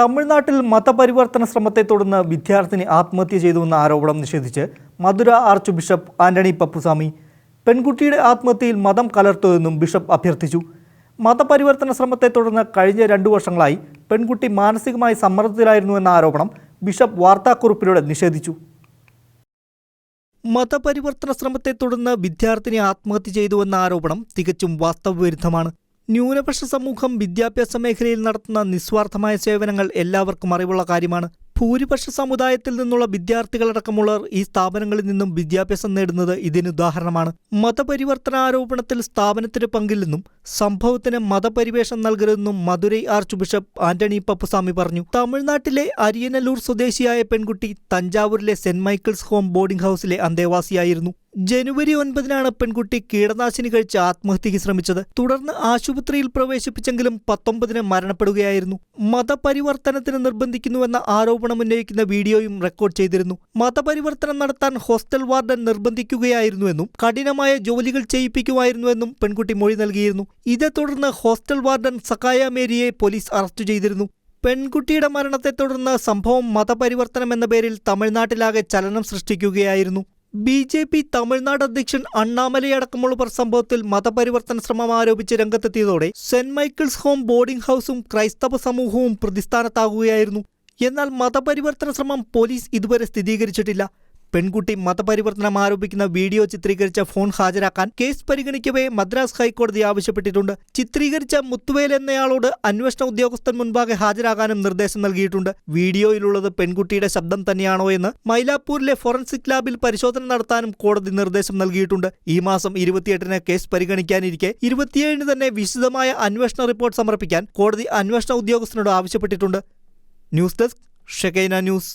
തമിഴ്നാട്ടിൽ മതപരിവർത്തന ശ്രമത്തെ തുടർന്ന് വിദ്യാർത്ഥിനി ആത്മഹത്യ ചെയ്തുവെന്ന ആരോപണം നിഷേധിച്ച് മധുര ആർച്ച് ബിഷപ്പ് ആന്റണി പപ്പുസ്വാമി പെൺകുട്ടിയുടെ ആത്മഹത്യയിൽ മതം കലർത്തുമെന്നും ബിഷപ്പ് അഭ്യർത്ഥിച്ചു. മതപരിവർത്തന ശ്രമത്തെ തുടർന്ന് കഴിഞ്ഞ 2 വർഷങ്ങളായി പെൺകുട്ടി മാനസികമായി സമ്മർദ്ദത്തിലായിരുന്നുവെന്ന ആരോപണം ബിഷപ്പ് വാർത്താക്കുറിപ്പിലൂടെ നിഷേധിച്ചു. മതപരിവർത്തന ശ്രമത്തെ തുടർന്ന് വിദ്യാർത്ഥിനി ആത്മഹത്യ ചെയ്തുവെന്ന ആരോപണം തികച്ചും വാസ്തവവിരുദ്ധമാണ്. ന്യൂനപക്ഷ സമൂഹം വിദ്യാഭ്യാസ മേഖലയിൽ നടത്തുന്ന നിസ്വാർത്ഥമായ സേവനങ്ങൾ എല്ലാവർക്കും അറിവുള്ള കാര്യമാണ്. ഭൂരിപക്ഷ സമുദായത്തിൽ നിന്നുള്ള വിദ്യാർത്ഥികളടക്കമുള്ളവർ ഈ സ്ഥാപനങ്ങളിൽ നിന്നും വിദ്യാഭ്യാസം നേടുന്നത് ഇതിനുദാഹരണമാണ്. മതപരിവർത്തന ആരോപണത്തിൽ സ്ഥാപനത്തിന് പങ്കില്ലെന്നും സംഭവത്തിന് മതപരിവേഷം നൽകരുതെന്നും മധുരൈ ആർച്ച് ബിഷപ്പ് ആന്റണി പപ്പുസ്വാമി പറഞ്ഞു. തമിഴ്നാട്ടിലെ അരിയനല്ലൂർ സ്വദേശിയായ പെൺകുട്ടി തഞ്ചാവൂരിലെ സെന്റ് മൈക്കിൾസ് ഹോം ബോർഡിംഗ് ഹൗസിലെ അന്തേവാസിയായിരുന്നു. ജനുവരി 9-നാണ് പെൺകുട്ടി കീടനാശിനി കഴിച്ച് ആത്മഹത്യയ്ക്ക് ശ്രമിച്ചത്. തുടർന്ന് ആശുപത്രിയിൽ പ്രവേശിപ്പിച്ചെങ്കിലും 19-ന് മരണപ്പെടുകയായിരുന്നു. മതപരിവർത്തനത്തിന് നിർബന്ധിക്കുന്നുവെന്ന ആരോപണമുന്നയിക്കുന്ന വീഡിയോയും റെക്കോർഡ് ചെയ്തിരുന്നു. മതപരിവർത്തനം നടത്താൻ ഹോസ്റ്റൽ വാർഡൻ നിർബന്ധിക്കുകയായിരുന്നുവെന്നും കഠിനമായ ജോലികൾ ചെയ്യിപ്പിക്കുമായിരുന്നുവെന്നും പെൺകുട്ടി മൊഴി നൽകിയിരുന്നു. ഇതേ തുടർന്ന് ഹോസ്റ്റൽ വാർഡൻ സക്കായ മേരിയെ പോലീസ് അറസ്റ്റ് ചെയ്തിരുന്നു. പെൺകുട്ടിയുടെ മരണത്തെ തുടർന്ന് സംഭവം മതപരിവർത്തനം എന്ന പേരിൽ തമിഴ്നാട്ടിലാകെ ചലനം സൃഷ്ടിക്കുകയായിരുന്നു. BJP തമിഴ്നാട് അധ്യക്ഷൻ അണ്ണാമലയടക്കമുള്ളവർ സംഭവത്തിൽ മതപരിവർത്തന ശ്രമം ആരോപിച്ച് രംഗത്തെത്തിയതോടെ സെന്റ് മൈക്കിൾസ് ഹോം ബോർഡിംഗ് ഹൗസും ക്രൈസ്തവ സമൂഹവും പ്രതിസ്ഥാനത്താകുകയായിരുന്നു. എന്നാൽ മതപരിവർത്തന ശ്രമം പോലീസ് ഇതുവരെ സ്ഥിരീകരിച്ചിട്ടില്ല. പെൺകുട്ടി മതപരിവർത്തനം ആരോപിക്കുന്ന വീഡിയോ ചിത്രീകരിച്ച ഫോൺ ഹാജരാക്കാൻ കേസ് പരിഗണിക്കവേ മദ്രാസ് ഹൈക്കോടതി ആവശ്യപ്പെട്ടിട്ടുണ്ട്. ചിത്രീകരിച്ച മുത്തുവേൽ എന്നയാളോട് അന്വേഷണ ഉദ്യോഗസ്ഥൻ മുൻപാകെ ഹാജരാകാനും നിർദ്ദേശം നൽകിയിട്ടുണ്ട്. വീഡിയോയിലുള്ളത് പെൺകുട്ടിയുടെ ശബ്ദം തന്നെയാണോ എന്ന് മൈലാപ്പൂരിലെ ഫോറൻസിക് ലാബിൽ പരിശോധന നടത്താനും കോടതി നിർദ്ദേശം നൽകിയിട്ടുണ്ട്. ഈ മാസം 28-ന് കേസ് പരിഗണിക്കാനിരിക്കെ 27-ന് തന്നെ വിശദമായ അന്വേഷണ റിപ്പോർട്ട് സമർപ്പിക്കാൻ കോടതി അന്വേഷണ ഉദ്യോഗസ്ഥനോട് ആവശ്യപ്പെട്ടിട്ടുണ്ട്. News desk Shekinah news.